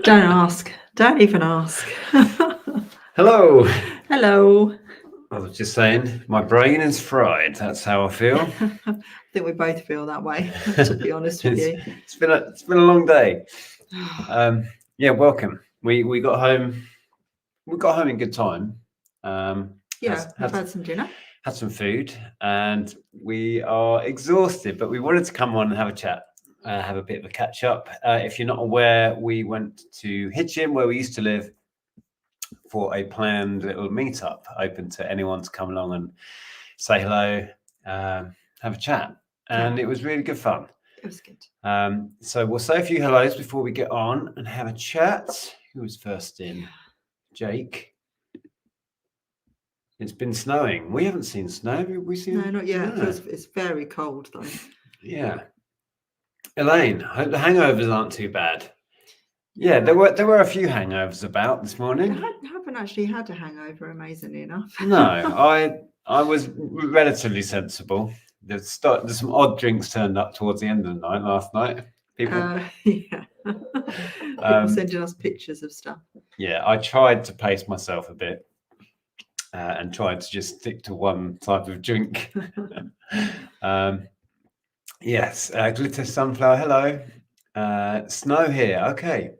Don't ask. Don't even ask. Hello. Hello. I was just saying, my brain is fried. That's how I feel. I think we both feel that way, to be honest with you. It's been a long day. Yeah, welcome. We got home. We got home in good time. Yeah, we've had some dinner. Had some food, and we are exhausted. But we wanted to come on and have a chat, have a bit of a catch up. If you're not aware, we went to Hitchin, where we used to live, for a planned little meetup, open to anyone to come along and say hello, have a chat, and it was really good fun. It was good. So we'll say a few hellos before we get on and have a chat. Who was first in? Jake. It's been snowing. We haven't seen snow. Have we seen? No, not yet. It's very cold though. Yeah. Elaine, hope the hangovers aren't too bad. Yeah, there were a few hangovers about this morning. I haven't actually had a hangover, amazingly enough. No, I was relatively sensible. There's some odd drinks turned up towards the end of the night last night. People, yeah. People sending us pictures of stuff. Yeah, I tried to pace myself a bit and tried to just stick to one type of drink. Yes, glitter sunflower. Hello. Snow here. Okay.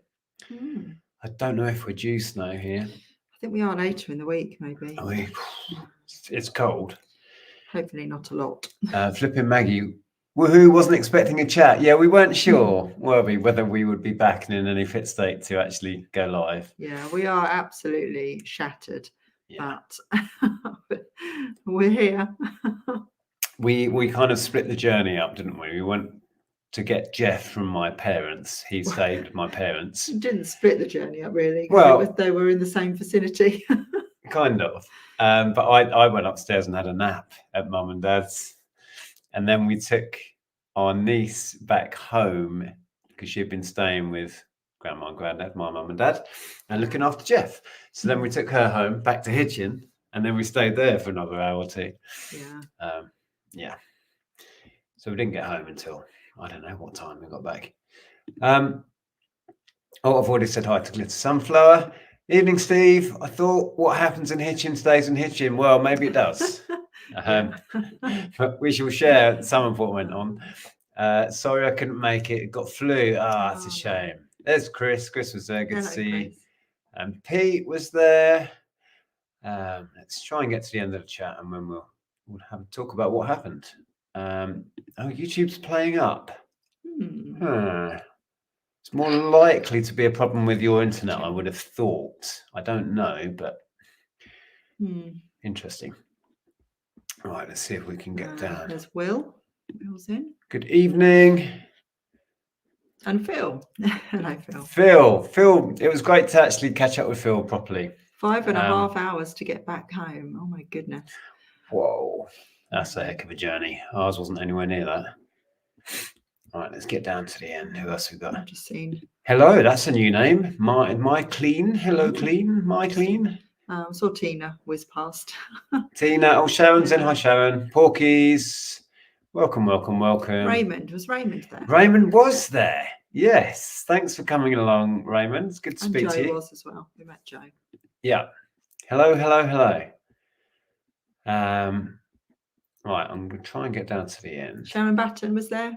I don't know if we're due snow here. I think we are later in the week, maybe. It's cold. Hopefully not a lot. Flipping Maggie, who wasn't expecting a chat. Yeah, we weren't sure, were we, whether we would be back in any fit state to actually go live. Yeah, we are absolutely shattered, but we're here. We kind of split the journey up, didn't we? We went to get Jeff from my parents. He saved my parents. Didn't split the journey up really. Well, they were in the same vicinity. Kind of. But I went upstairs and had a nap at mum and dad's, and then we took our niece back home because she had been staying with grandma and granddad, my mum and dad, and looking after Jeff. So then we took her home back to Hitchin, and then we stayed there for another hour or two. Yeah. So we didn't get home until I don't know what time we got back. I've already said hi to Glitter Sunflower. Evening, Steve. I thought what happens in Hitchin stays in Hitchin. Well, maybe it does. But we shall share some of what went on. Sorry I couldn't make it. Got flu. It's a shame. There's Chris. Chris was there. Good to see you. And Pete was there. Let's try and get to the end of the chat, and then we'll have a talk about what happened. YouTube's playing up. It's more likely to be a problem with your internet, I would have thought. I don't know, but interesting. Right, let's see if we can get down. There's Will. Will's in. Good evening. And Phil. Hello, Phil, it was great to actually catch up with Phil properly. 5.5 hours to get back home. Oh my goodness. Whoa, that's a heck of a journey. Ours wasn't anywhere near that. All right, let's get down to the end. Who else we got? I've just seen. Hello, that's a new name. My Clean. Hello, Clean. My Clean. I saw Tina whiz past. Tina. Oh, Sharon's in. Hi, Sharon. Porkies. Welcome. Raymond. Was Raymond there? Raymond was there. Yes. Thanks for coming along, Raymond. It's good to speak to you. Joe was as well. We met Joe. Yeah. Hello. Right, I'm going to try and get down to the end. Sharon Batten was there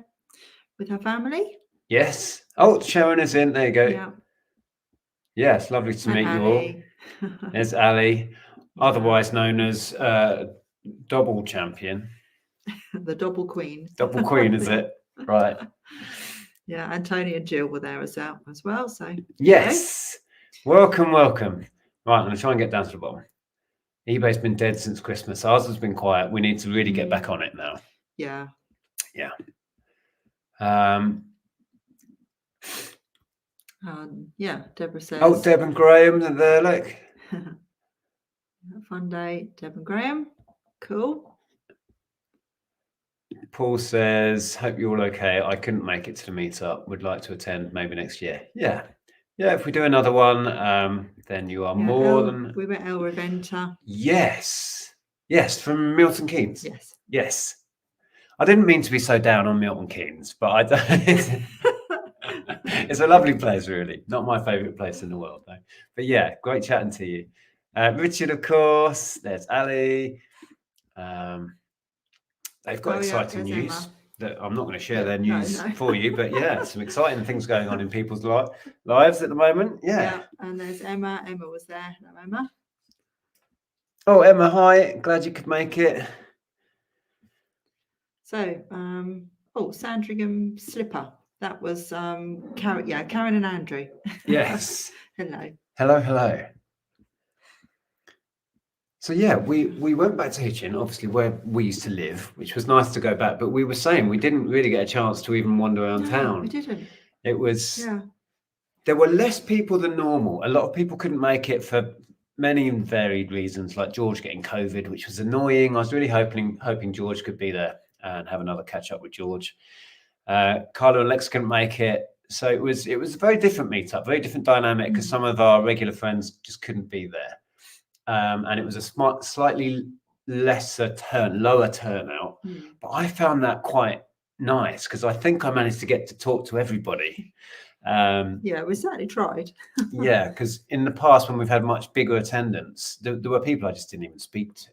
with her family. Yes. Oh, Sharon is in. There you go. Yeah. Yes, lovely to meet you all. There's Ali, otherwise known as Double Champion. The Double Queen. Double Queen, is it? Right. Yeah, and Tony and Jill were there as well. So yes. Welcome. Right, I'm going to try and get down to the bottom. eBay's been dead since Christmas. Ours has been quiet. We need to really get back on it now. Yeah. Deborah says. Oh, Deb and Graham are there, look. Fun day, Deb and Graham. Cool. Paul says, hope you're all okay. I couldn't make it to the meetup. Would like to attend maybe next year. Yeah, if we do another one, then you are more than... We met El Reventa. Yes, from Milton Keynes. Yes. I didn't mean to be so down on Milton Keynes, but I don't. It's a lovely place, really. Not my favourite place in the world, though. But yeah, great chatting to you. Richard, of course. There's Ali. They've got exciting there's news Emma. that I'm not going to share their news No. for you, but yeah, some exciting things going on in people's lives at the moment. Yeah. And there's Emma. Emma was there. Hello, Emma. Oh, Emma, hi. Glad you could make it. So, Sandringham slipper. That was Karen. Yeah, Karen and Andrew. Yes. Hello. Hello. So yeah, we went back to Hitchin, obviously where we used to live, which was nice to go back. But we were saying we didn't really get a chance to even wander around town. We didn't. It was there were less people than normal. A lot of people couldn't make it for many varied reasons, like George getting COVID, which was annoying. I was really hoping George could be there and have another catch up with George. Carlo and Lex couldn't make it, so it was a very different meetup, very different dynamic, because some of our regular friends just couldn't be there. And it was a slightly lower turnout, but I found that quite nice because I think I managed to get to talk to everybody. We certainly tried. Yeah, because in the past when we've had much bigger attendance, there were people I just didn't even speak to,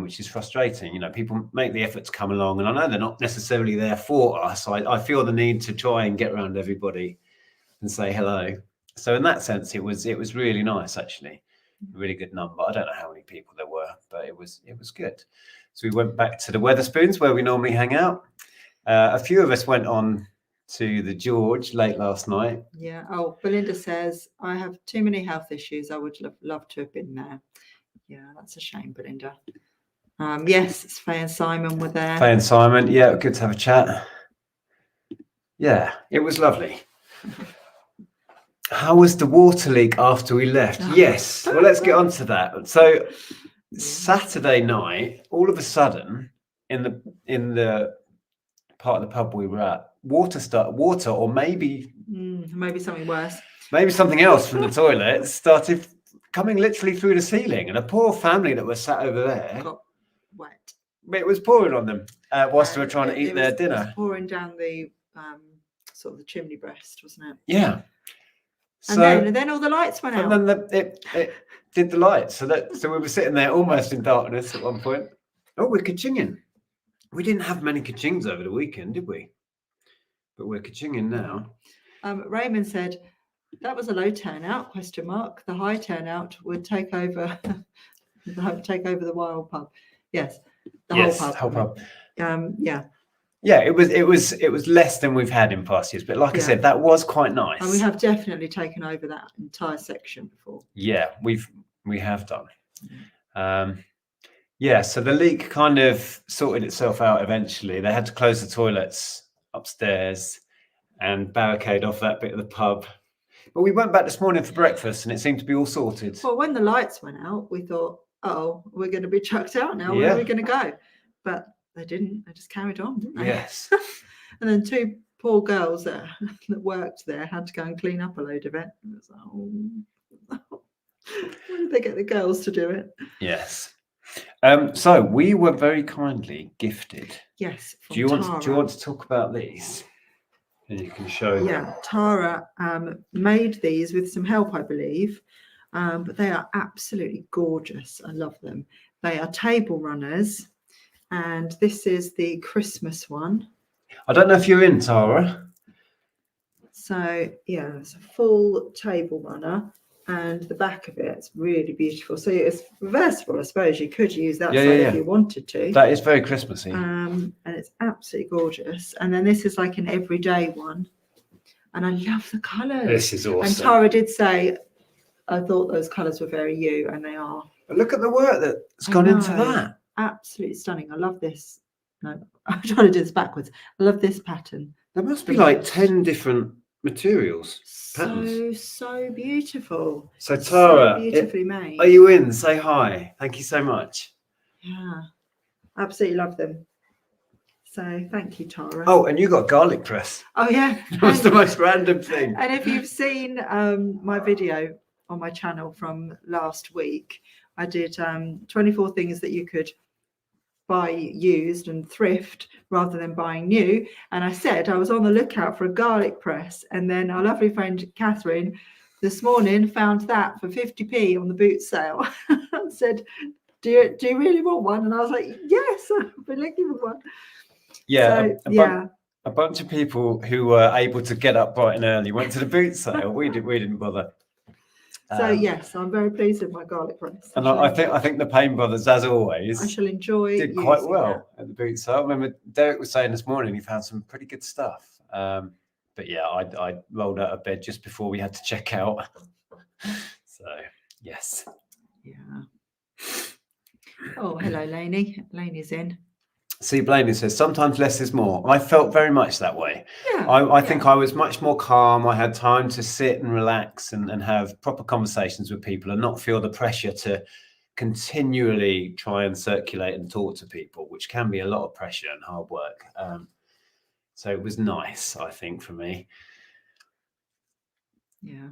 which is frustrating. You know, people make the effort to come along, and I know they're not necessarily there for us. I feel the need to try and get around everybody and say hello. So in that sense, it was really nice, actually. Really good number. I don't know how many people there were, but it was good. So we went back to the Wetherspoons where we normally hang out. A few of us went on to the George late last night. Yeah. Oh, Belinda says, I have too many health issues. I would love to have been there. Yeah, that's a shame, Belinda. Yes, Faye and Simon were there. Faye and Simon, yeah, good to have a chat. Yeah, it was lovely. How was the water leak after we left? Yes, well, let's get on to that. So Saturday night, all of a sudden, in the part of the pub we were at, water, or maybe something worse. Maybe something else from the toilet started coming literally through the ceiling, and a poor family that was sat over there got wet. It was pouring on them whilst they were trying to eat their dinner. It was pouring down the sort of the chimney breast, wasn't it? Yeah. And then all the lights went out. And then it did the lights. So we were sitting there almost in darkness at one point. Oh, we're kachinging. We didn't have many kachings over the weekend, did we? But we're kachinging now. Raymond said that was a low turnout, ? The high turnout would take over the wild pub. Yes. The whole pub. Yeah, it was less than we've had in past years, but like I said, that was quite nice. And we have definitely taken over that entire section before. Yeah, we have done. So the leak kind of sorted itself out eventually. They had to close the toilets upstairs and barricade off that bit of the pub. But we went back this morning for breakfast and it seemed to be all sorted. Well, when the lights went out, we thought, oh, we're going to be chucked out now. Where are we going to go? But they didn't. They just carried on, didn't they? Yes. And then two poor girls that worked there had to go and clean up a load of it. It was like, where did they get the girls to do it? Yes. So we were very kindly gifted. Yes. Do you want to talk about these? And you can show them. Yeah, Tara made these with some help, I believe. But they are absolutely gorgeous. I love them. They are table runners. And this is the Christmas one. I don't know if you're in, Tara. So, yeah, it's a full table runner. And the back of it's really beautiful. So it's reversible, I suppose. You could use that side if you wanted to. That is very Christmassy. And it's absolutely gorgeous. And then this is like an everyday one. And I love the colours. This is awesome. And Tara did say, I thought those colours were very you, and they are. But look at the work that's gone into that. Absolutely stunning. I love this. No, I'm trying to do this backwards. I love this pattern. There must be like 10 different materials. So beautiful. So Tara, so beautifully made. Are you in? Say hi. Thank you so much. Yeah, absolutely love them. So thank you, Tara. Oh, and you got garlic press. Oh yeah, That was the most random thing. And if you've seen my video on my channel from last week, I did 24 things that you could buy used and thrift rather than buying new. And I said I was on the lookout for a garlic press, and then our lovely friend Catherine this morning found that for 50p on the boot sale. And said, do you really want one? And I was like, yes, I've been looking for one. Yeah, So, a bunch of people who were able to get up bright and early went to the boot sale. We didn't bother. So yes, I'm very pleased with my garlic press. And I think the Payne brothers, as always, I shall enjoy did quite well that at the boot sale. I remember Derek was saying this morning he found some pretty good stuff. But yeah, I rolled out of bed just before we had to check out. So yes. Yeah. Oh, hello, Lainey. Lainey's in. See, Blaney says, sometimes less is more. I felt very much that way. Yeah, I think I was much more calm. I had time to sit and relax and have proper conversations with people and not feel the pressure to continually try and circulate and talk to people, which can be a lot of pressure and hard work. So it was nice, I think, for me. Yeah.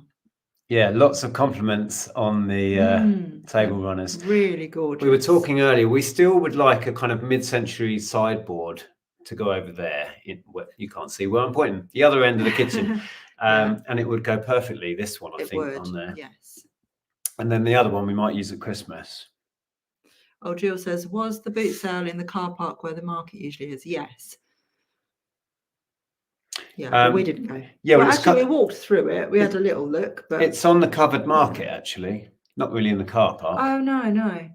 Yeah, lots of compliments on the table runners. Really gorgeous. We were talking earlier, we still would like a kind of mid-century sideboard to go over there. You can't see where I'm pointing, the other end of the kitchen. And it would go perfectly, this one, I think, on there. Yes. And then the other one we might use at Christmas. Oh, Jill says, was the boot sale in the car park where the market usually is? Yes. Yeah, but we didn't go. Yeah, well, actually, we walked through it. We had a little look, but it's on the covered market, actually, not really in the car park. Oh no.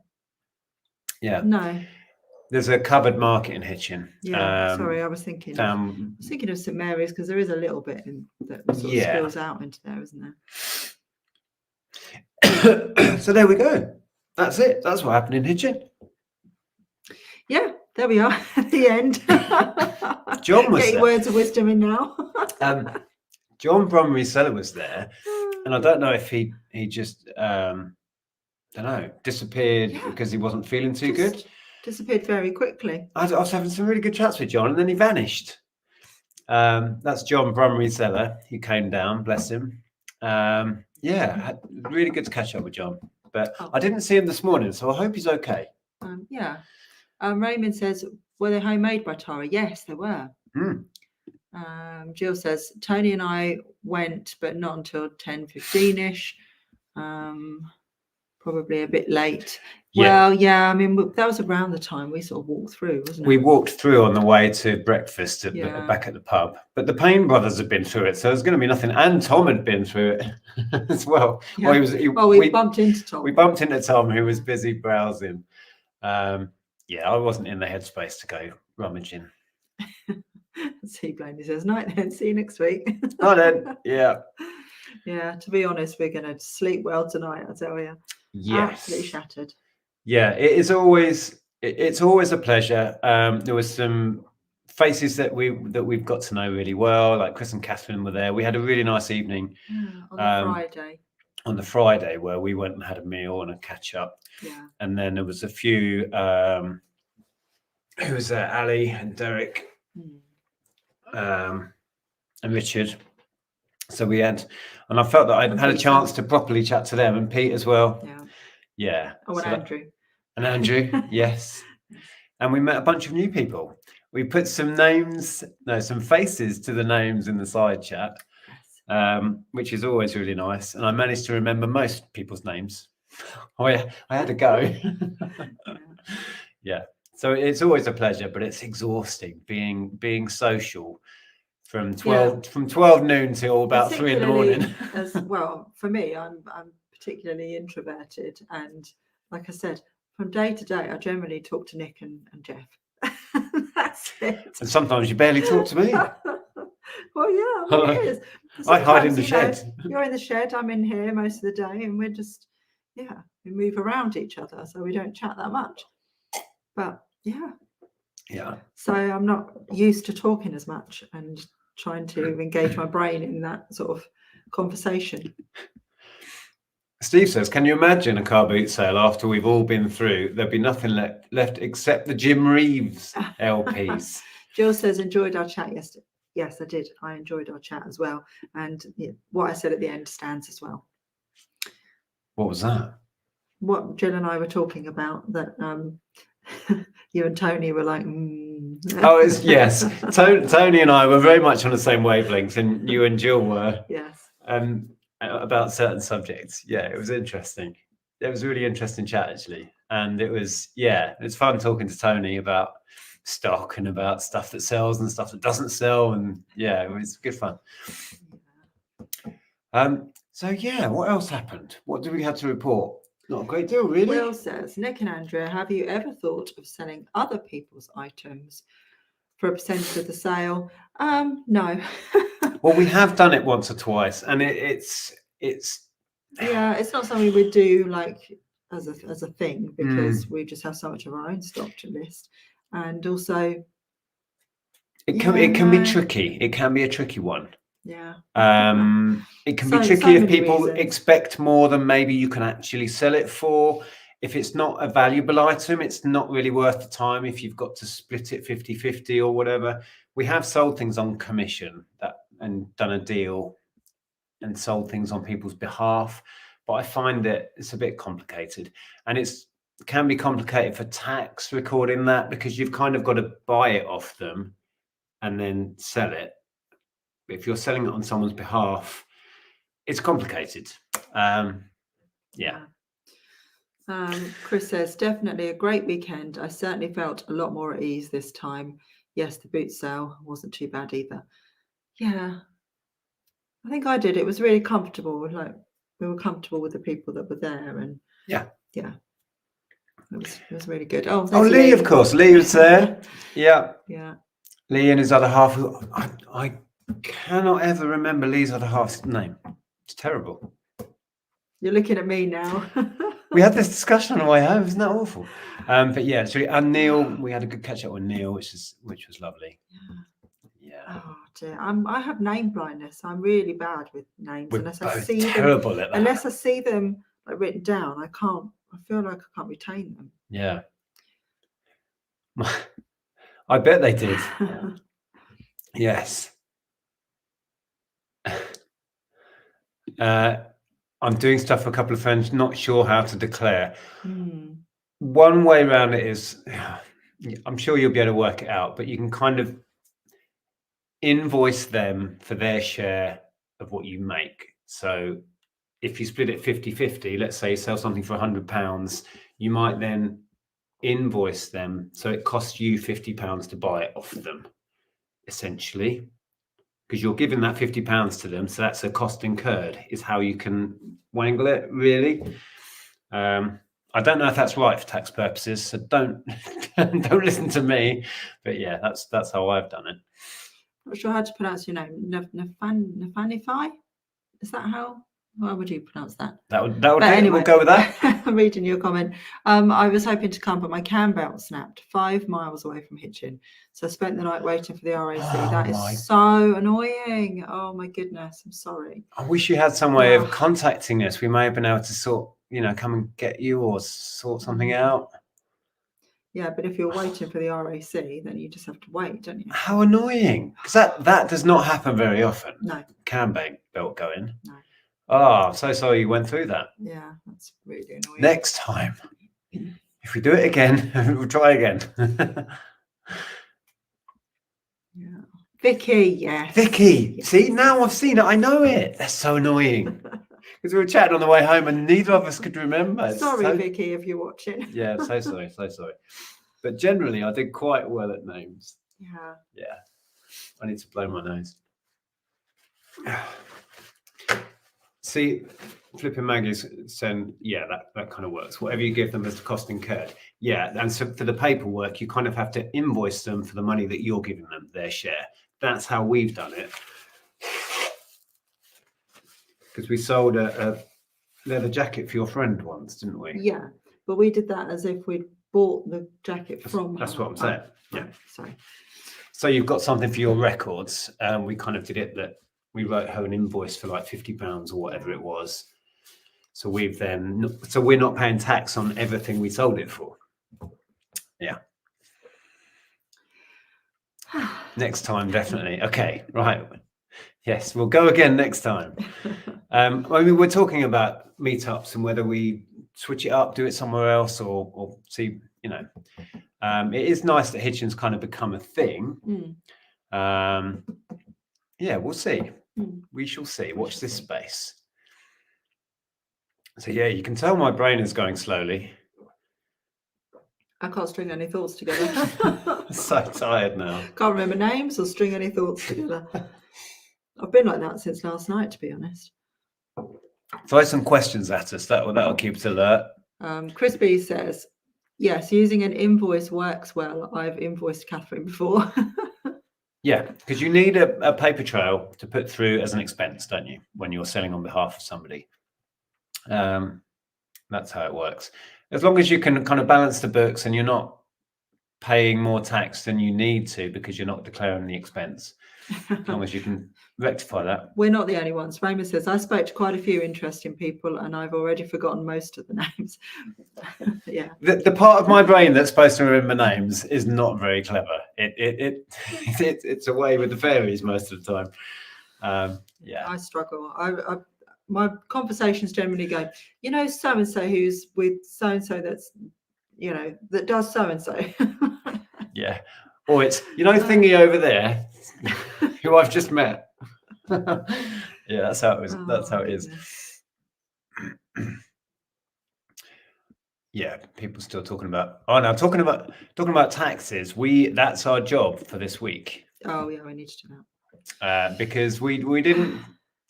Yeah. No. There's a covered market in Hitchin. Yeah. Sorry, I was thinking. of St Mary's because there is a little bit that sort of spills out into there, isn't there? So there we go. That's it. That's what happened in Hitchin. Yeah, there we are at the end. John was getting there. Words of wisdom in now. John from Reseller was there, and I don't know if he just disappeared because he wasn't feeling too good. Disappeared very quickly. I was having some really good chats with John, and then he vanished. That's John from Reseller. He came down, bless him. Really good to catch up with John, but I didn't see him this morning, so I hope he's okay. Raymond says, were they homemade by Tara? Yes, they were. Jill says, Tony and I went, but not until 10:15ish. Probably a bit late. Yeah. Well, yeah, I mean, that was around the time we sort of walked through, wasn't it? We walked through on the way to breakfast back at the pub, but the Payne brothers had been through it, so there's going to be nothing. And Tom had been through it as well. Yeah. We bumped into Tom. We bumped into Tom, who was busy browsing. I wasn't in the headspace to go rummaging. See, Blaney says, night then, see you next week. Night then, yeah. Yeah, to be honest, we're going to sleep well tonight, I tell you. Yes. Absolutely shattered. Yeah, it's always a pleasure. There was some faces that we've got to know really well, like Chris and Catherine were there. We had a really nice evening on the Friday where we went and had a meal and a catch up. Yeah. And then there was a few who was there, Ali and Derek and Richard. So we had, and I felt that I'd had a chance to properly chat to them, and Pete as well. Yeah. Oh, and Andrew. And Andrew, yes. And we met a bunch of new people. We put some faces to the names in the side chat, which is always really nice. And I managed to remember most people's names. I had to go. Yeah. So it's always a pleasure, but it's exhausting being social from 12 noon till about 3 in the morning. As well, for me, I'm particularly introverted, and like I said, from day to day, I generally talk to Nick and Jeff. That's it. And sometimes you barely talk to me. Well, yeah, it is. I hide in the shed. You're in the shed. I'm in here most of the day, and we're just we move around each other, so we don't chat that much. But yeah. So I'm not used to talking as much and trying to engage my brain in that sort of conversation. Steve says, can you imagine a car boot sale after we've all been through? There'd be nothing left except the Jim Reeves LPs. Jill says, enjoyed our chat yesterday. Yes, I did. I enjoyed our chat as well. And what I said at the end stands as well. What was that? What Jill and I were talking about, that You and Tony were like, Oh, yes. Tony and I were very much on the same wavelength, and you and Jill were. Yes. About certain subjects. Yeah, it was interesting. It was a really interesting chat, actually. And it's fun talking to Tony about stock and about stuff that sells and stuff that doesn't sell. And yeah, it was good fun. What else happened? What do we have to report? Not a great deal, really. Will says, Nick and Andrea, have you ever thought of selling other people's items for a percentage of the sale? No. Well, we have done it once or twice, and it's yeah, it's not something we do like as a thing, because we just have so much of our own stock to list, and also it can be tricky. It can be a tricky one. Yeah. It can be tricky if people expect more than maybe you can actually sell it for. If it's not a valuable item, it's not really worth the time if you've got to split it 50-50 or whatever. We have sold things on commission and done a deal and sold things on people's behalf, but I find that it's a bit complicated, and it can be complicated for tax recording that, because you've kind of got to buy it off them and then sell it. If you're selling it on someone's behalf, it's complicated. Chris says, definitely a great weekend. I certainly felt a lot more at ease this time. Yes, the boot sale wasn't too bad either. Yeah, I think I did. It was really comfortable. Like, we were comfortable with the people that were there, and it was really good. Oh, Lee, of course. Lee was there. Yeah. Lee and his other half. I cannot ever remember Lee's other half's name. It's terrible. You're looking at me now. We had this discussion on the way home. Isn't that awful? But yeah, it's really, and Neil, we had a good catch up with Neil, which was lovely. Yeah. Oh dear, I have name blindness. I'm really bad with names. Unless I see them like written down, I feel like I can't retain them. Yeah. I bet they did. Yes. I'm doing stuff for a couple of friends, not sure how to declare. One way around it is, I'm sure you'll be able to work it out, but you can kind of invoice them for their share of what you make. So if you split it 50-50, let's say you sell something for £100, you might then invoice them. So it costs you £50 to buy it off them, essentially, because you're giving that £50 to them. So that's a cost incurred, is how you can wangle it, really. I don't know if that's right for tax purposes, so don't listen to me. But yeah, that's how I've done it. Not sure how to pronounce your name. Nafanify? Is that how would you pronounce that? That would anyway, we'll go with that. I'm reading your comment. I was hoping to come, but my cam belt snapped 5 miles away from Hitchin. So I spent the night waiting for the RAC. That is so annoying. Oh my goodness. I'm sorry. I wish you had some way of contacting us. We may have been able to come and get you or sort something out. Yeah, but if you're waiting for the RAC, then you just have to wait, don't you? How annoying. Because that does not happen very often. No. Cam belt going. No. Oh, I'm so sorry you went through that. Yeah, that's really annoying. Next time, if we do it again, we'll try again. Yeah. Vicky, yes. Vicky, yes. See, now I've seen it. I know it. That's so annoying. Because we were chatting on the way home and neither of us could remember. Sorry, Vicky, if you're watching. Yeah, so sorry. But generally, I did quite well at names. Yeah. Yeah. I need to blow my nose. See, Flipping Maggie's saying, yeah, that kind of works. Whatever you give them as the cost incurred. Yeah, and so for the paperwork, you kind of have to invoice them for the money that you're giving them, their share. That's how we've done it. Because we sold a leather jacket for your friend once, didn't we? Yeah, but we did that as if we'd bought the jacket from her. That's what I'm saying. Yeah. Sorry. So you've got something for your records. We kind of did it that we wrote her an invoice for like £50 or whatever it was. So we're not paying tax on everything we sold it for. Yeah. Next time, definitely. Okay, right. Yes, we'll go again next time. We're talking about meetups and whether we switch it up, do it somewhere else, or see you know, it is nice that Hitchin's kind of become a thing. Yeah, we'll see. We shall see. Watch this space. So yeah, you can tell my brain is going slowly. I can't string any thoughts together. So tired now. Can't remember names or string any thoughts together. I've been like that since last night, to be honest. Throw some questions at us. That'll keep us alert. Chris B says, yes, using an invoice works well. I've invoiced Catherine before. Yeah, because you need a paper trail to put through as an expense, don't you, when you're selling on behalf of somebody? That's how it works. As long as you can kind of balance the books and you're not paying more tax than you need to because you're not declaring the expense, as long as you can rectify that. We're not the only ones. Raymond says, I spoke to quite a few interesting people and I've already forgotten most of the names. Yeah. The part of my brain that's supposed to remember names is not very clever. It's away with the fairies most of the time. Yeah. I struggle. My conversations generally go, you know, so-and-so who's with so-and-so that's, you know, that does so-and-so. Yeah. Or it's, you know, thingy over there who I've just met. Yeah, that's how it is. That's how it is. Yeah, people still talking about. Oh no, talking about taxes. That's our job for this week. Oh yeah, we need to do that. Because we didn't,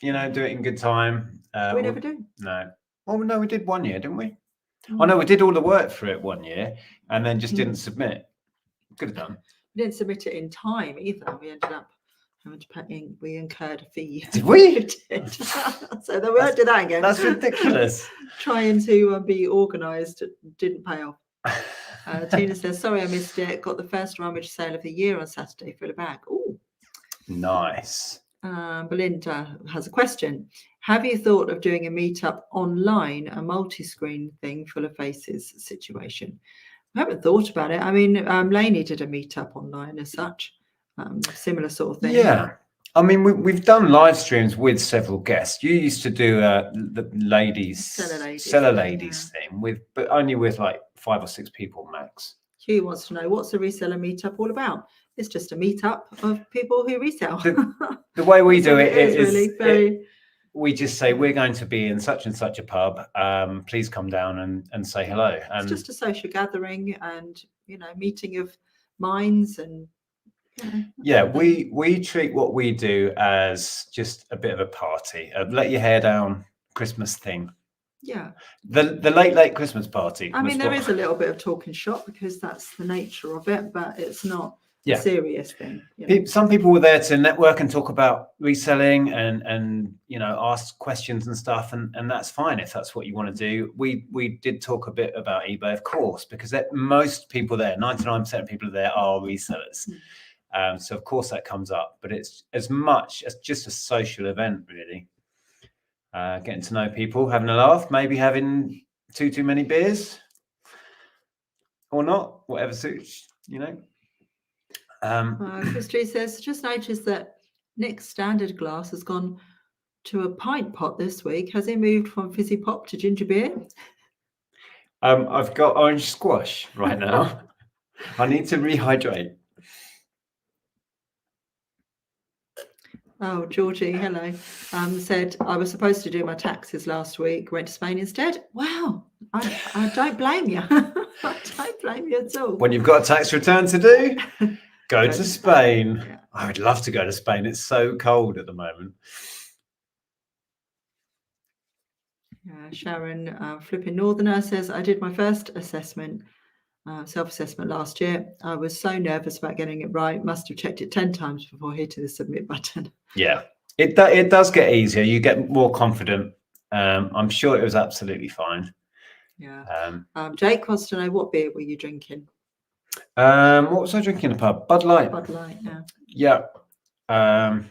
you know, do it in good time. We never do. No. Oh no, we did 1 year, didn't we? Oh no, we did all the work for it 1 year and then just didn't submit. Could have done. We didn't submit it in time either. We ended up having to pay. We incurred a fee. Did we? Did. So then we won't do that again. That's ridiculous. Trying to be organised didn't pay off. Tina says, sorry I missed it. Got the first rummage sale of the year on Saturday. Fill a bag. Oh, nice. Belinda has a question. Have you thought of doing a meetup online, a multi-screen thing full of faces situation? I haven't thought about it. I mean, Lainey did a meetup online as such, similar sort of thing. Yeah. I mean, we've done live streams with several guests. You used to do the seller ladies thing but only with like 5 or 6 people max. Hugh wants to know, what's a reseller meetup all about? It's just a meetup of people who resell. The way we do it is really very. We just say we're going to be in such and such a pub. Please come down and say hello. And it's just a social gathering and, you know, meeting of minds and. Yeah, we treat what we do as just a bit of a party, a let your hair down Christmas thing. Yeah. The late Christmas party. I mean, there is a little bit of talking shop because that's the nature of it, but it's not a serious thing. You know? Some people were there to network and talk about reselling and you know, ask questions and stuff, and that's fine if that's what you want to do. We did talk a bit about eBay, of course, because most people there, 99% of people there are resellers. So of course that comes up, but it's as much as just a social event, really. Getting to know people, having a laugh, maybe having too many beers or not, whatever suits, you know. Christy says, just noticed that Nick's standard glass has gone to a pint pot this week. Has he moved from fizzy pop to ginger beer? I've got orange squash right now. I need to rehydrate. Oh, Georgie, hello. Said I was supposed to do my taxes last week, went to Spain instead. Wow, I don't blame you. I don't blame you at all. When you've got a tax return to do, go to Spain. Yeah. I would love to go to Spain. It's so cold at the moment. Sharon, Flipping Northerner, says, I did my first assessment, self-assessment last year. I was so nervous about getting it right. Must have checked it 10 times before hitting the submit button. Yeah, it does get easier. You get more confident. I'm sure it was absolutely fine. Yeah. Jake wants to know, what beer were you drinking? What was I drinking in the pub? Bud Light. Bud Light, yeah. Yeah.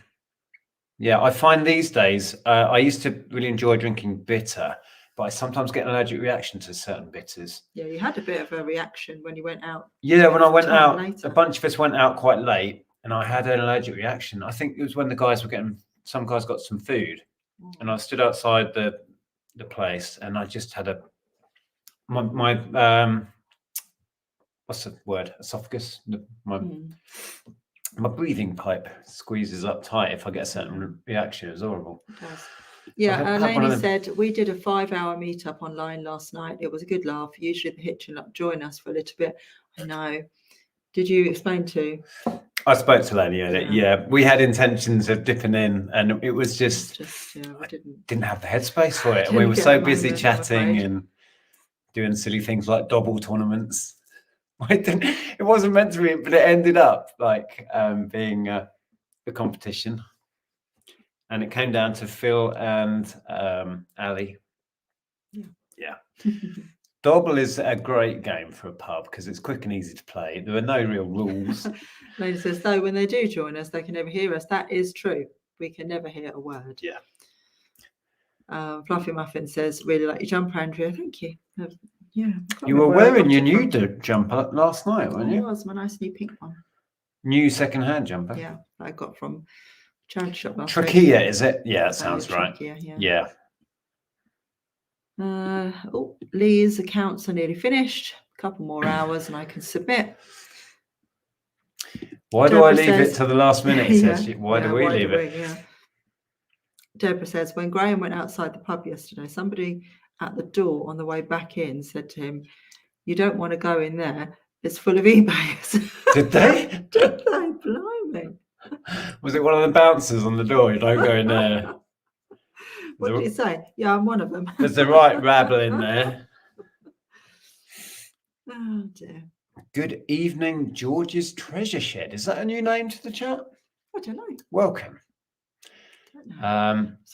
Yeah, I find these days, I used to really enjoy drinking bitter, but I sometimes get an allergic reaction to certain bitters. Yeah, you had a bit of a reaction when you went out. Yeah, when I went out, later. A bunch of us went out quite late and I had an allergic reaction. I think it was when the guys were some guys got some food and I stood outside the place and I just had my what's the word? Esophagus. My Mm. my breathing pipe squeezes up tight if I get a certain reaction. It's horrible. It does. Yeah, I've had one Lainey of them. said we did a 5-hour meetup online last night. It was a good laugh. Usually the Hitchin lot join us for a little bit. I know. Did you explain to? I spoke to Laney. Yeah, we had intentions of dipping in, and it was just we didn't have the headspace for it. And we Didn't were get so the busy moment, I'm chatting afraid. and doing silly things like double tournaments. It wasn't meant to be, but it ended up like being a competition. And it came down to Phil and Ali. Yeah. Double is a great game for a pub because it's quick and easy to play. There are no real rules. Lady says, though, when they do join us, they can never hear us. That is true. We can never hear a word. Yeah. Fluffy Muffin says, really like your jumper, Andrea. Thank you. Yeah. You were wearing your new jumper last night, weren't you? It was my nice new pink one. New second-hand jumper. Yeah, I got from charity shop last week. Trakia, is it? Yeah, that sounds right. Yeah. Lee's accounts are nearly finished. A couple more hours and I can submit. Why do I leave it to the last minute? Says why do we leave it? Yeah. Deborah says, when Graham went outside the pub yesterday, somebody at the door on the way back in said to him, you don't want to go in there. It's full of eBayers. Did they? Did they? Blimey. Was it one of the bouncers on the door? You don't go in there. What did he say? Yeah, I'm one of them. There's the right rabble in there. Oh, dear. Good evening, George's Treasure Shed. Is that a new name to the chat? I don't know. Welcome.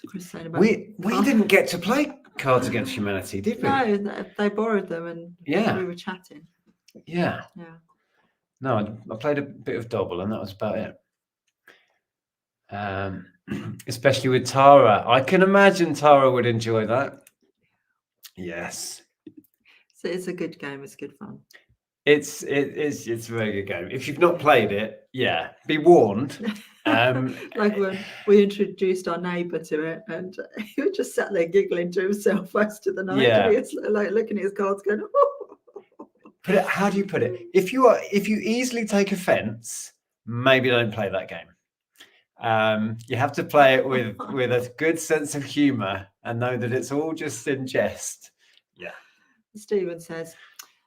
Chris saying about we didn't get to play Cards Against Humanity, did we? No, they borrowed them and we were chatting. Yeah. Yeah. No, I played a bit of Double and that was about it. Especially with Tara. I can imagine Tara would enjoy that. Yes. So it's a good game. It's good fun. It's a very good game. If you've not played it, be warned. Like when we introduced our neighbour to it, and he was just sat there giggling to himself most of the night. Yeah. He was like looking at his cards, going, "Oh." How do you put it? If you easily take offence, maybe don't play that game. You have to play it with a good sense of humour and know that it's all just in jest. Yeah. Stephen says,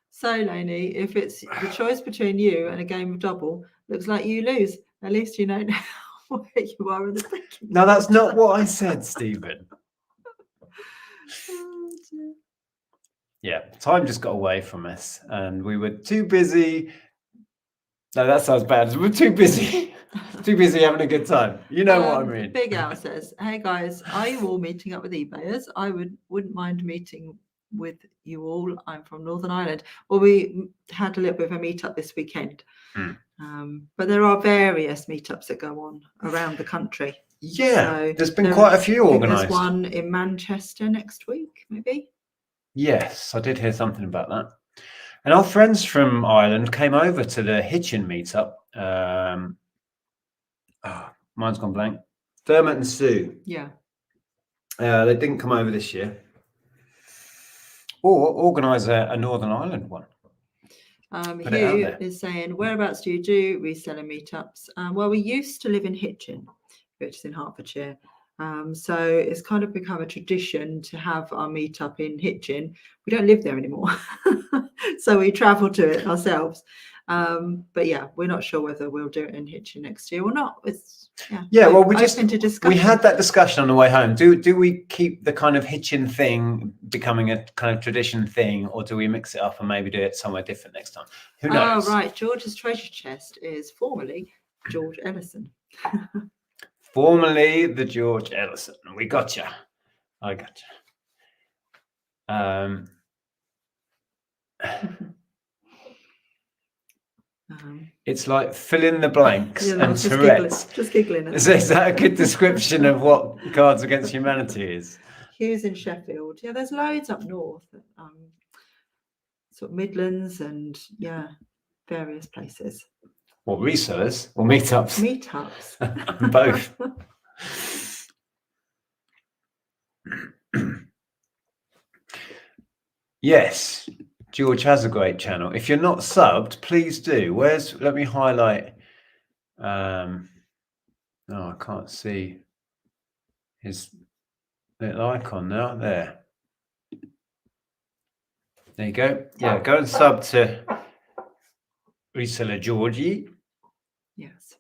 so Lainey, if it's the choice between you and a game of Double, looks like you lose. At least you know now where you are in the picking. No, that's not what I said, Stephen. Oh, dear. Yeah, time just got away from us and we were too busy. No, that sounds bad. We're too busy. Too busy having a good time. You know what I mean. Big Al says, hey guys, are you all meeting up with eBayers? I wouldn't mind meeting with you all. I'm from Northern Ireland. Well, we had a little bit of a meetup this weekend. But there are various meetups that go on around the country. Yeah, so there's been quite a few organised. There's one in Manchester next week, maybe. Yes, I did hear something about that. And our friends from Ireland came over to the Hitchin meetup. Mine's gone blank. Dermot and Sue. Yeah. They didn't come over this year. Or organise a Northern Ireland one. Hugh is saying, whereabouts do you do reseller meetups? Well, we used to live in Hitchin, which is in Hertfordshire. So it's kind of become a tradition to have our meetup in Hitchin. We don't live there anymore. So we travel to it ourselves. But yeah, we're not sure whether we'll do it in Hitchin next year or not. Well, we had that discussion on the way home. Do we keep the kind of Hitchin thing becoming a kind of tradition thing, or do we mix it up and maybe do it somewhere different next time? Who knows? Oh, right. George's treasure chest is formerly George Ellison. Formerly the George Ellison. We got you. I got you. It's like fill in the blanks and Tourette's. Just giggling. Is that a good description of what Cards Against Humanity is? Hugh's in Sheffield. Yeah, there's loads up north, sort of Midlands and various places. What, resellers or meetups? Meetups. Both. Yes. George has a great channel. If you're not subbed, please do. Let me highlight. No, I can't see his little icon now. There you go. Yeah, go and sub to Reseller Georgie. Yes.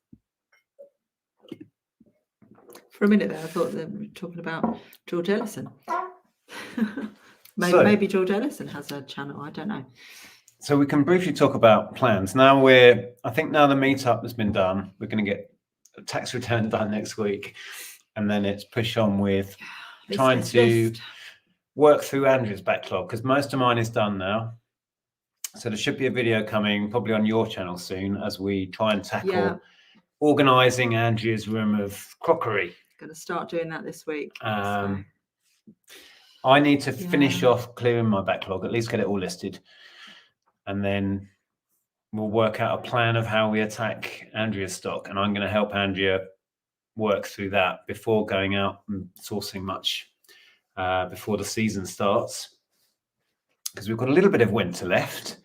For a minute there, I thought they were talking about George Ellison. Maybe George Ellison has a channel. I don't know. So we can briefly talk about plans. I think now the meetup has been done. We're going to get a tax return done next week. And then it's push on with trying to work through Andrea's backlog, because most of mine is done now. So there should be a video coming probably on your channel soon as we try and tackle organising Andrea's room of crockery. Going to start doing that this week. I need to finish off clearing my backlog, at least get it all listed. And then we'll work out a plan of how we attack Andrea's stock. And I'm going to help Andrea work through that before going out and sourcing much before the season starts. Because we've got a little bit of winter left,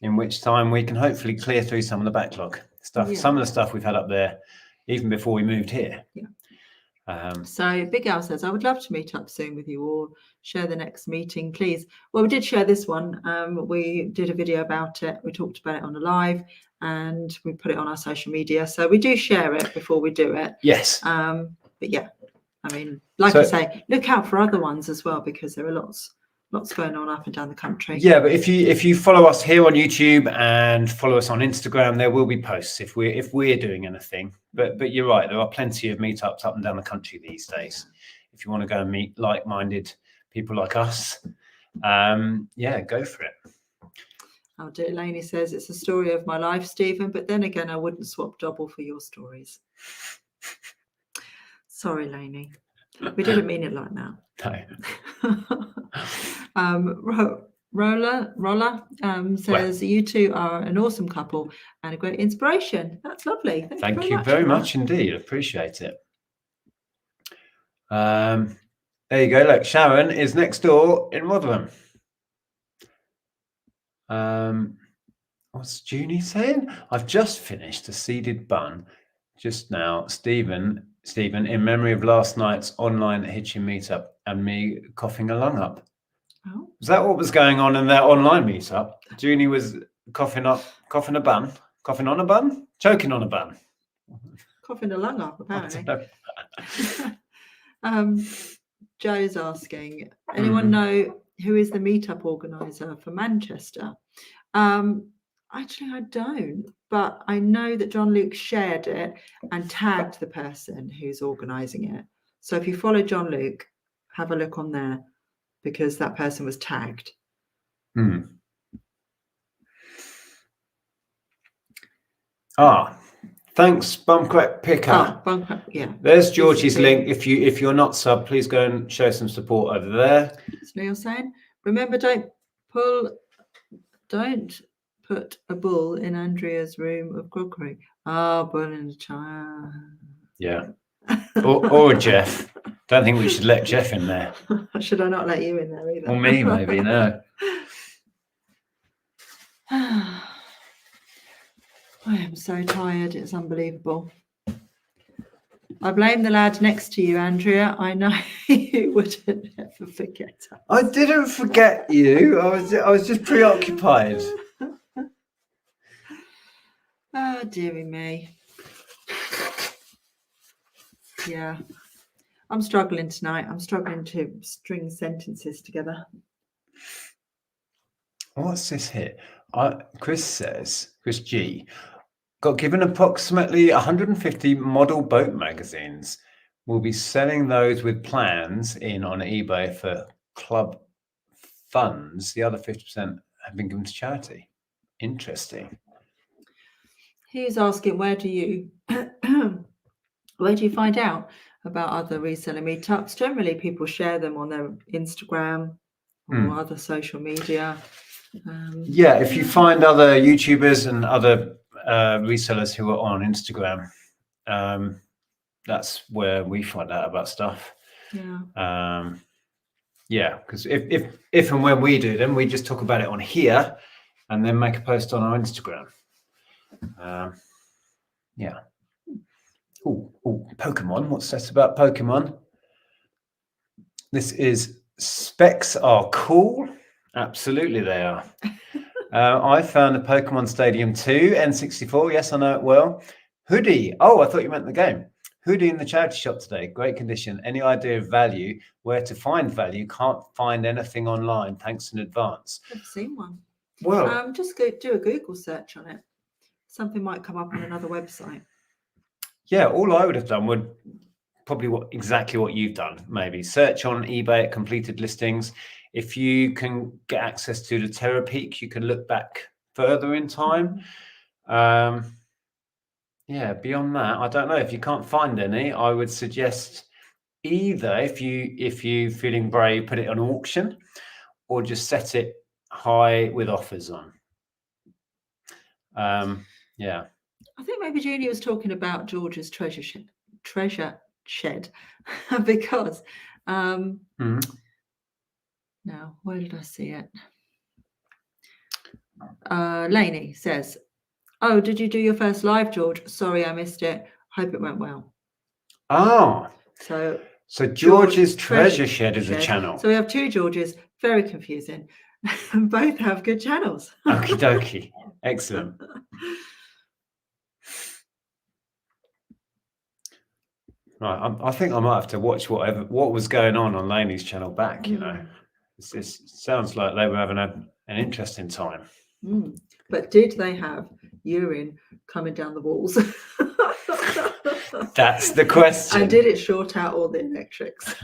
in which time we can hopefully clear through some of the backlog stuff. Some of the stuff we've had up there even before we moved here. So Big Al says, I would love to meet up soon with you all, share the next meeting, please. Well, we did share this one. We did a video about it. We talked about it on a live and we put it on our social media. So we do share it before we do it. Yes. But yeah, I mean, like I say, look out for other ones as well, because there are lots going on up and down the country. Yeah, but if you follow us here on YouTube and follow us on Instagram, there will be posts if we're doing anything. But you're right, there are plenty of meetups up and down the country these days. If you want to go and meet like-minded people like us, go for it. Oh, Delaney says, it's a story of my life, Stephen, but then again, I wouldn't swap double for your stories. Sorry, Lainey. We didn't mean it like that. No. Roller says, you two are an awesome couple and a great inspiration. That's lovely. Thank you very much indeed. Appreciate it. There you go. Look, Sharon is next door in Rotherham. What's Junie saying? I've just finished a seeded bun just now. Stephen, in memory of last night's online Hitchin meetup and me coughing a lung up. Oh. Was that what was going on in their online meetup? Junie was coughing on a bun, choking on a bun. Coughing a lung up, apparently. Joe's asking, anyone know who is the meetup organizer for Manchester? Actually, I don't, but I know that John Luke shared it and tagged the person who's organising it. So if you follow John Luke, have a look on there, because that person was tagged. Thanks, Bumcrack Picker. Yeah. There's Georgie's link. If you're not sub, please go and show some support over there. That's Neil saying, remember, don't put a bull in Andrea's room of crockery. Bull in the child. Yeah. or Jeff. Don't think we should let Jeff in there. Should I not let you in there either? Or me, maybe, no. I am so tired. It's unbelievable. I blame the lad next to you, Andrea. I know you wouldn't ever forget us. I didn't forget you. I was just preoccupied. Oh, dearie me. Yeah. I'm struggling tonight. I'm struggling to string sentences together. What's this here? Chris G, got given approximately 150 model boat magazines. We'll be selling those with plans in on eBay for club funds. The other 50% have been given to charity. Interesting. He's asking, where do you find out about other reseller meetups? Generally, people share them on their Instagram or other social media. If you find other YouTubers and other resellers who are on Instagram, that's where we find out about stuff. Yeah, because if and when we do them, we just talk about it on here and then make a post on our Instagram. Yeah. Oh, Pokemon. What's that about Pokemon? This is specs are cool. Absolutely, they are. I found the Pokemon Stadium 2 N64. Yes, I know it well. Hoodie. Oh, I thought you meant the game. Hoodie in the charity shop today. Great condition. Any idea of value? Where to find value? Can't find anything online. Thanks in advance. Never seen one. Well, Just go do a Google search on it. Something might come up on another website. yeah, all I would have done would probably exactly what you've done. Maybe search on eBay at completed listings. If you can get access to the Terra Peak, you can look back further in time. Yeah, beyond that, I don't know. If you can't find any, I would suggest either if you feeling brave, put it on auction, or just set it high with offers on. Yeah. I think maybe Julie was talking about George's treasure shed because now where did I see it? Lainey says, "Oh, did you do your first live, George? Sorry, I missed it. Hope it went well." Oh, so George's treasure shed is a channel. So we have two Georges. Very confusing. Both have good channels. Okie dokie. Excellent. Right, I think I might have to watch what was going on Lainey's channel back. You know, it sounds like they were having an interesting time. But did they have urine coming down the walls? That's the question. And did it short out all the electrics?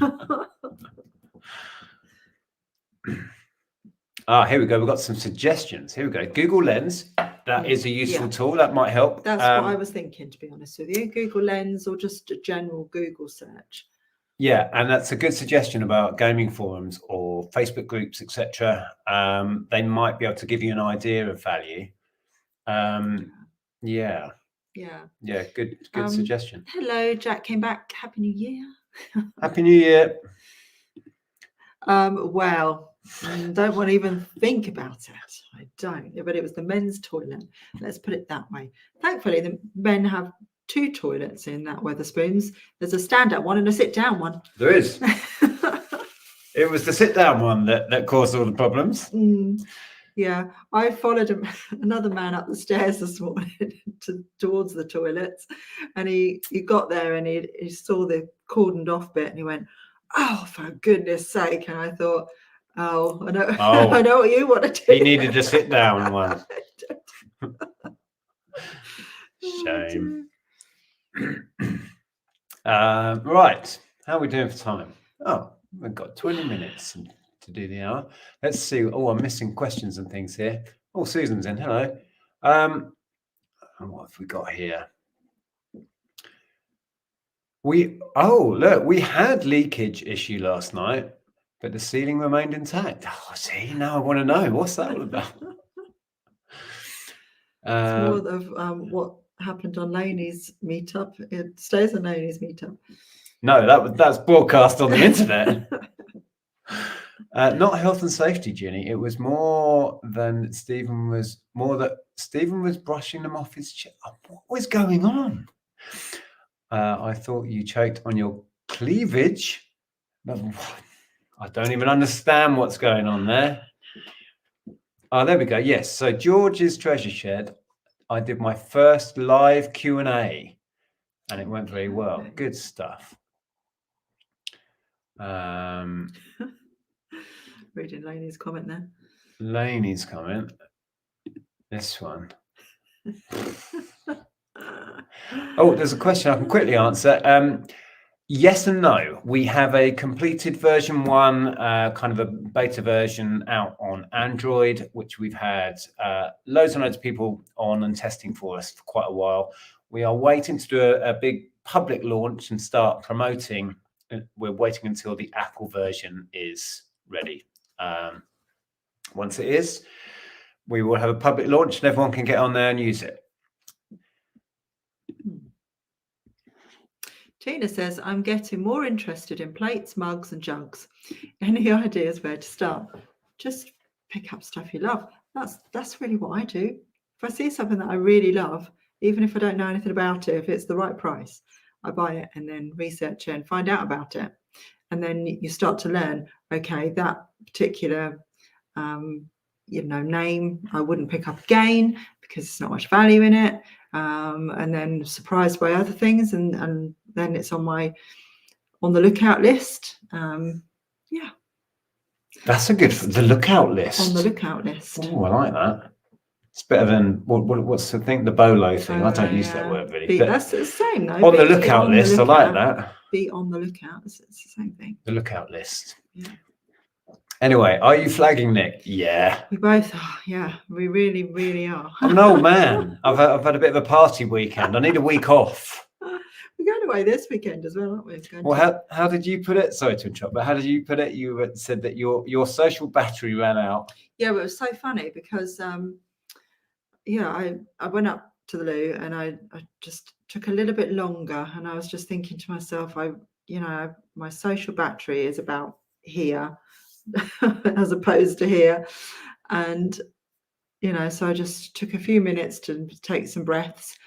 Here we go. We've got some suggestions. Here we go. Google Lens. That is a useful tool. That might help. That's what I was thinking, to be honest with you. Google Lens or just a general Google search. Yeah, and that's a good suggestion about gaming forums or Facebook groups, etc. They might be able to give you an idea of value. Yeah. Good suggestion. Hello, Jack came back. Happy New Year. Happy New Year. Well, don't want to even think about it. I don't. But it was the men's toilet. Let's put it that way. Thankfully, the men have two toilets in that Wetherspoons. There's a stand-up one and a sit-down one. There is. It was the sit-down one that caused all the problems. Yeah, I followed another man up the stairs this morning towards the toilets, and he got there and he saw the cordoned off bit and he went, "Oh, for goodness sake!" And I thought, "Oh, I know, I know what you want to do." He needed a sit-down one. Shame. Right, how are we doing for time? Oh, we've got 20 minutes to do the hour. Let's see. Oh, I'm missing questions and things here. Oh, Susan's in. Hello. What have we got here? Look, we had leakage issue last night, but the ceiling remained intact. Oh, see, now I want to know what's that all about. It's more of what happened on Lainey's meetup. It stays on Lainey's meetup. No, that's broadcast on the internet. Not health and safety, Ginny. It was more that Stephen was brushing them off his chair. What was going on? I thought you choked on your cleavage. I don't even understand what's going on there. Oh, there we go. Yes. So George's treasure shed. I did my first live Q&A, and it went very well. Good stuff. Reading Lainey's comment there. Lainey's comment. This one. Oh, there's a question I can quickly answer. Yes and no. We have a completed version 1, kind of a beta version out on Android, which we've had loads and loads of people on and testing for us for quite a while. We are waiting to do a big public launch and start promoting. We're waiting until the Apple version is ready. Once it is, we will have a public launch and everyone can get on there and use it. Tina says, I'm getting more interested in plates, mugs and jugs. Any ideas where to start? Just pick up stuff you love. That's really what I do. If I see something that I really love, even if I don't know anything about it, if it's the right price, I buy it and then research it and find out about it. And then you start to learn, okay, that particular name I wouldn't pick up again because there's not much value in it. And then surprised by other things, and then it's on the lookout list. Yeah, that's a good the lookout list. On the lookout list. Oh, I like that. It's better than what's the thing, the BOLO thing. I don't use that word really. That's the same though. On the lookout list, I like that. Be on the lookout. It's the same thing. The lookout list. Yeah. Anyway, are you flagging, Nick? Yeah. We both are. Yeah, we really, really are. I'm an old man. I've had a bit of a party weekend. I need a week off. We're going away this weekend as well, aren't we? Well, how did you put it? Sorry to interrupt, but how did you put it? You said that your social battery ran out. Yeah, well, it was so funny because I went up to the loo and I just took a little bit longer, and I was just thinking to myself, my social battery is about here as opposed to here, and so I just took a few minutes to take some breaths,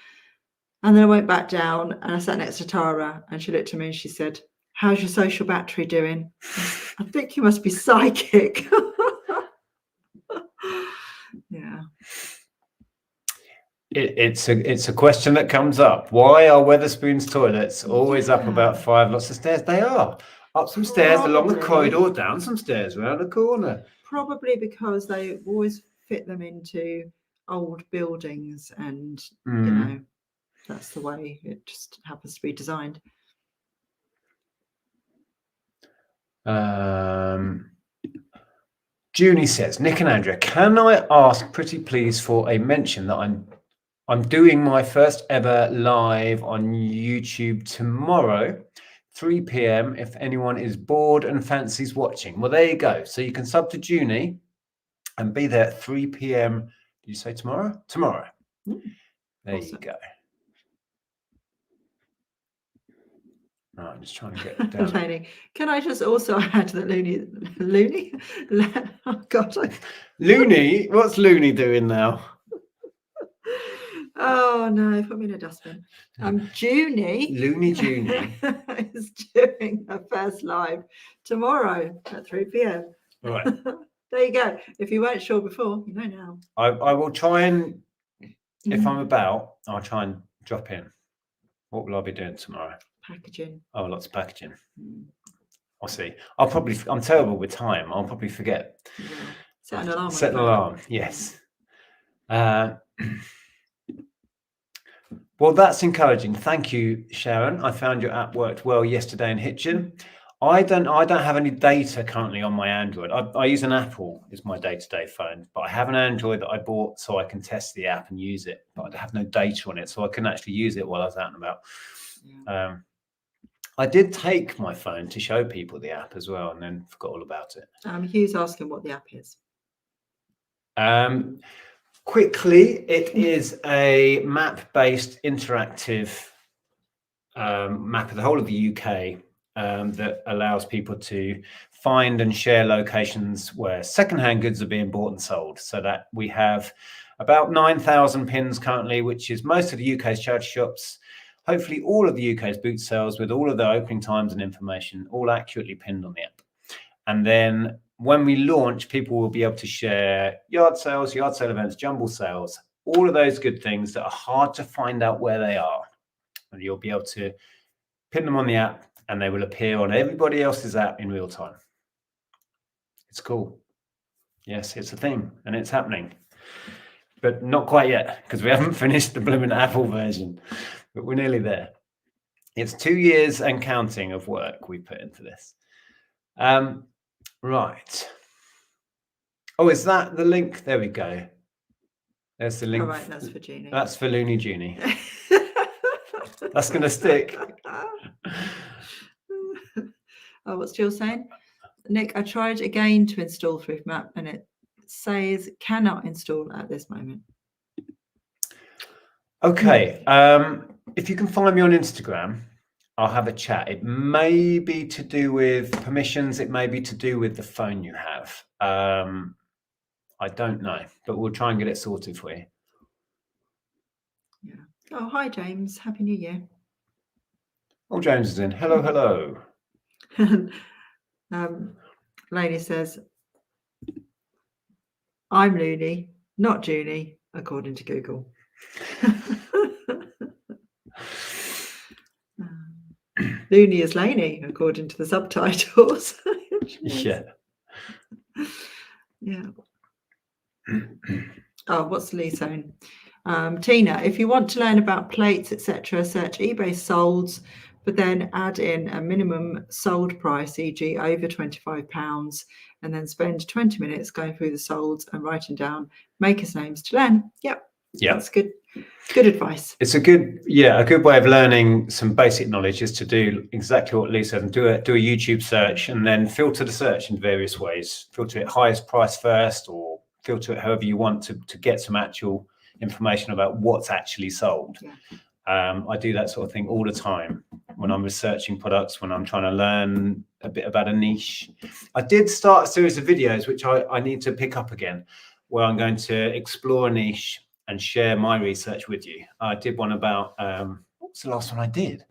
and then I went back down and I sat next to Tara, and she looked at me and she said, "How's your social battery doing?" I think you must be psychic. Yeah. It's a question that comes up. Why are Wetherspoon's toilets always up about 5 lots of stairs? They are up some stairs along the corridor, down some stairs around the corner. Probably because they always fit them into old buildings, and that's the way it just happens to be designed. Junie says, Nick and Andrea, can I ask pretty please for a mention that I'm doing my first ever live on YouTube tomorrow, 3 p.m. if anyone is bored and fancies watching. Well, there you go. So you can sub to Junie and be there at 3 p.m. Did you say tomorrow? Tomorrow. There awesome. You go. Right, I'm just trying to get it down. Looney. Can I just also add that Looney? Oh God. Looney? What's Looney doing now? Oh no, put me in a dustbin. Junie. Looney Junie is doing her first live tomorrow at 3 p.m. Right. There you go. If you weren't sure before, you know now. I will try and, if I'm about, I'll try and drop in. What will I be doing tomorrow? Packaging. Oh, lots of packaging. I'll see. I'm terrible with time. I'll probably forget. Yeah. Set an alarm. Set an alarm, yes. Well, that's encouraging. Thank you, Sharon. I found your app worked well yesterday in Hitchin. I don't have any data currently on my Android. I use an Apple, is my day-to-day phone, but I have an Android that I bought so I can test the app and use it, but I have no data on it, so I couldn't actually use it while I was out and about. Yeah. I did take my phone to show people the app as well, and then forgot all about it. Hugh's asking what the app is. Quickly, it is a map-based interactive map of the whole of the UK that allows people to find and share locations where secondhand goods are being bought and sold. So that we have about 9,000 pins currently, which is most of the UK's charity shops, hopefully all of the UK's boot sales with all of their opening times and information all accurately pinned on the app. And then when we launch, people will be able to share yard sale events, jumble sales, all of those good things that are hard to find out where they are. And you'll be able to pin them on the app and they will appear on everybody else's app in real time. It's cool. Yes, it's a thing and it's happening. But not quite yet because we haven't finished the blooming Apple version, but we're nearly there. It's 2 years and counting of work we put into this. Right. Oh, is that the link? There we go. There's the link. All right, that's for Junie. That's for Looney Junie. That's going to stick. Oh, what's Jill saying? Nick, I tried again to install Thrift Map and it says cannot install at this moment. Okay. If you can find me on Instagram, I'll have a chat. It may be to do with permissions. It may be to do with the phone you have. I don't know, but we'll try and get it sorted for you. Yeah. Oh, hi, James. Happy New Year. Oh, James is in. Hello, hello. Lady says, I'm loony, not Junie, according to Google. Loony is Laney, according to the subtitles. Yeah. Yeah. Oh, what's Lee saying? Tina, if you want to learn about plates, etc., search eBay solds, but then add in a minimum sold price, e.g. over £25, and then spend 20 minutes going through the solds and writing down makers' names to learn. Yep. Yeah. That's good. Good advice. It's a good way of learning some basic knowledge is to do exactly what Lee said and do a YouTube search and then filter the search in various ways. Filter it highest price first, or filter it however you want to get some actual information about what's actually sold. Yeah. I do that sort of thing all the time when I'm researching products, when I'm trying to learn a bit about a niche. I did start a series of videos, which I need to pick up again, where I'm going to explore a niche and share my research with you. I did one about, what was the last one I did?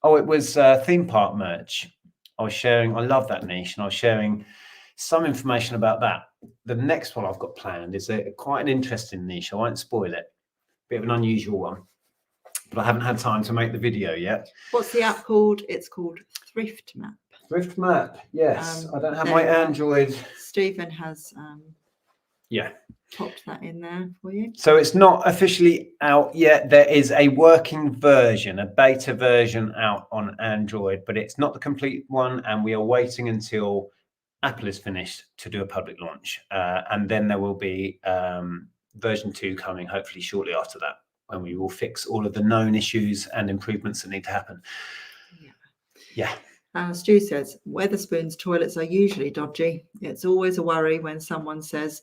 Oh, it was theme park merch. I love that niche, and I was sharing some information about that. The next one I've got planned is quite an interesting niche. I won't spoil it. Bit of an unusual one, but I haven't had time to make the video yet. What's the app called? It's called Thrift Map. Thrift Map, yes. I don't have my Android. Stephen has yeah, popped that in there for you. So it's not officially out yet. There is a working version, a beta version out on Android, but it's not the complete one. And we are waiting until Apple is finished to do a public launch. And then there will be version 2 coming hopefully shortly after that, when we will fix all of the known issues and improvements that need to happen. Yeah. Stu says, Weatherspoon's toilets are usually dodgy. It's always a worry when someone says,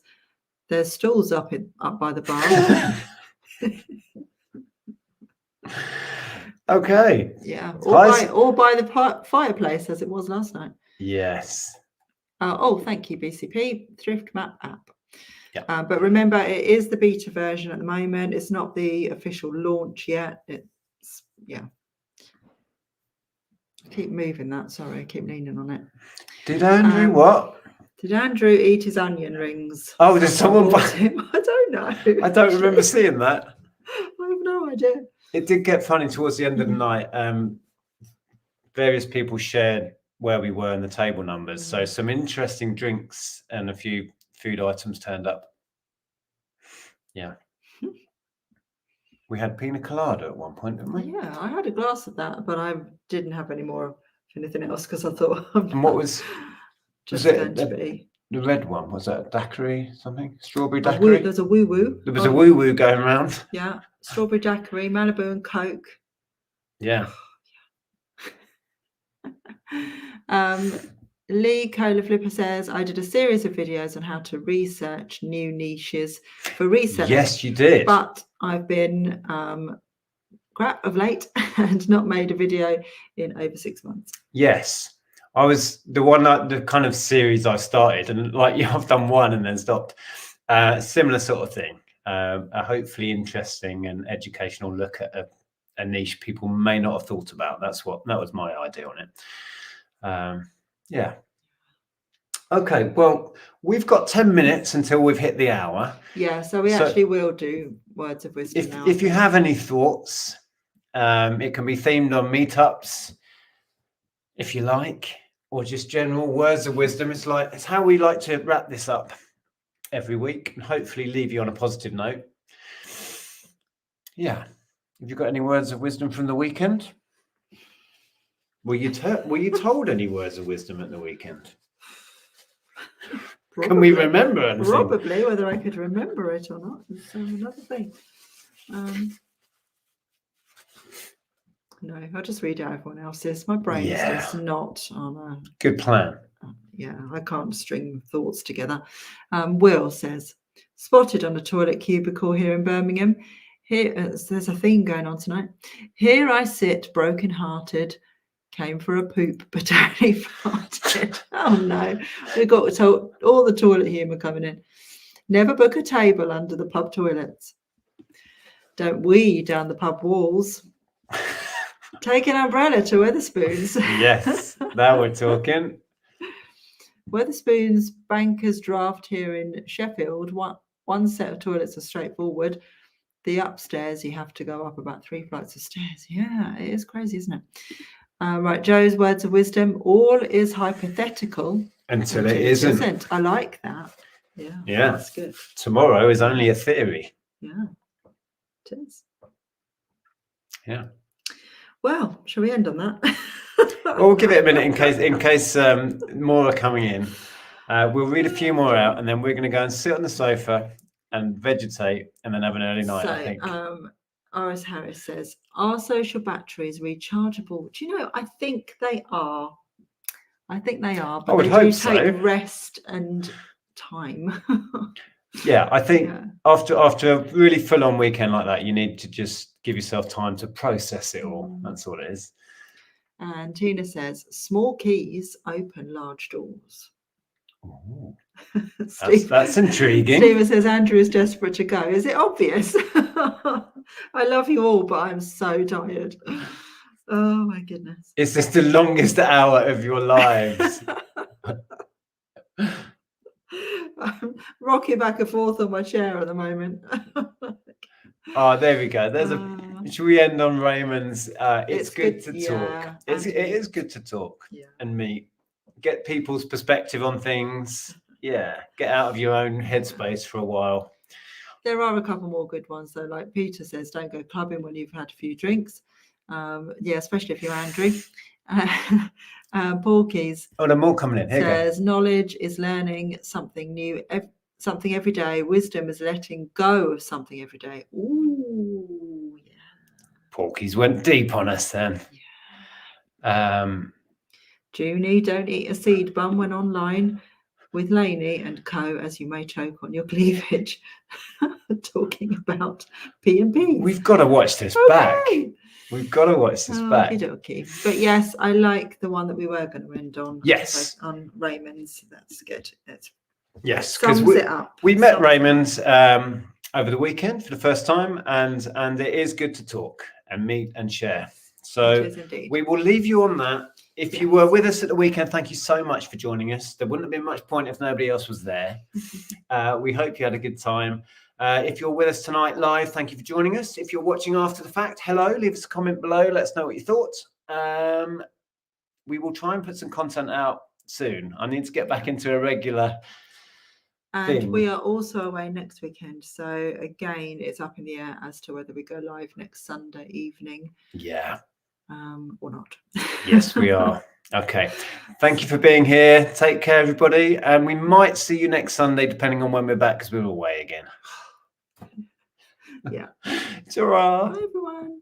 there's stools up by the bar. Okay. Yeah. Or by the fireplace, as it was last night. Yes. Oh, thank you, BCP. Thrift Map app. Yeah. But remember, it is the beta version at the moment. It's not the official launch yet. It's, yeah. Keep moving that. Sorry, I keep leaning on it. Did Andrew what? Did Andrew eat his onion rings? Oh, did someone buy him? I don't know. I don't remember seeing that. I have no idea. It did get funny towards the end of the night. Various people shared where we were and the table numbers. So some interesting drinks and a few food items turned up. Yeah. We had pina colada at one point, didn't we? Yeah, I had a glass of that, but I didn't have any more of anything else because I thought. And what was going to be the red one? Was that daiquiri something? Strawberry daiquiri? There's a woo woo. There was a woo woo going around. Yeah, strawberry daiquiri, Malibu and Coke. Yeah. Lee Cola Flipper says, I did a series of videos on how to research new niches for resellers. Yes, you did. But I've been crap of late and not made a video in over 6 months. Yes. I was the kind of series I started, and like you, I've done one and then stopped. Similar sort of thing. A hopefully interesting and educational look at a niche people may not have thought about. That was my idea on it. Yeah. Okay. Well, we've got 10 minutes until we've hit the hour. Yeah. So we actually will do words of wisdom now. If you have any thoughts, it can be themed on meetups, if you like, or just general words of wisdom. It's how we like to wrap this up every week and hopefully leave you on a positive note. Yeah. Have you got any words of wisdom from the weekend? Were you told any words of wisdom at the weekend? Probably. Can we remember anything? Probably. Whether I could remember it or not is another thing. No, I'll just read out everyone else's. My brain is just not on a... Good plan. Yeah, I can't string thoughts together. Will says, spotted on a toilet cubicle here in Birmingham. Here, there's a theme going on tonight. Here I sit, broken-hearted, came for a poop, but only farted. Oh no, we got all the toilet humour coming in. Never book a table under the pub toilets. Don't wee down the pub walls. Take an umbrella to Wetherspoons. Yes, now we're talking. Wetherspoons Bankers Draft here in Sheffield. One set of toilets are straightforward. The upstairs, you have to go up about 3 flights of stairs. Yeah, it is crazy, isn't it? Right, Joe's words of wisdom. All is hypothetical Until it isn't. I like that. Yeah, Yeah. That's good. Tomorrow is only a theory. Yeah, it is. Yeah. Well, shall we end on that? Well, we'll give it a minute in case more are coming in. We'll read a few more out, and then we're going to go and sit on the sofa and vegetate, and then have an early night. I think. R.S. Harris says, "Are social batteries rechargeable?" Do you know? I think they are. But I would they hope do so. take rest and time. Yeah, I think after a really full-on weekend like that, you need to just give yourself time to process it all. That's all it is. And Tina says, "Small keys open large doors." Ooh, Steve, that's intriguing. Stephen says, "Andrew is desperate to go." Is it obvious? I love you all, but I'm so tired. Oh my goodness. Is this the longest hour of your lives? I'm rocking back and forth on my chair at the moment. Oh, there we go. Should we end on Raymond's? It's good to talk. It is good to talk and meet, get people's perspective on things. Yeah, get out of your own headspace for a while. There are a couple more good ones though. Like Peter says, don't go clubbing when you've had a few drinks. Especially if you're Andrew. Porky's. Oh, there are more coming in. Here says, knowledge is learning something new, something every day. Wisdom is letting go of something every day. Ooh, yeah. Porky's went deep on us then. Yeah. Junie, don't eat a seed bun when online with Lainey and co, as you may choke on your cleavage. Talking about P&P. We've got to watch this back. We've got to watch this back. Okay. But yes, I like the one that we were going to end on. Yes. On Raymond's. That's good. Yes, because we met Raymond over the weekend for the first time, and it is good to talk and meet and share. So we will leave you on that. If you were with us at the weekend, thank you so much for joining us. There wouldn't have been much point if nobody else was there. We hope you had a good time. If you're with us tonight live, thank you for joining us. If you're watching after the fact, hello, leave us a comment below. Let us know what you thought. We will try and put some content out soon. I need to get back into a regular thing. We are also away next weekend. So again, it's up in the air as to whether we go live next Sunday evening. Yeah. Or not. Yes, we are. Okay. Thank you for being here. Take care, everybody. And we might see you next Sunday, depending on when we're back, because we're away again. Yeah. Ta-ra. Bye, everyone.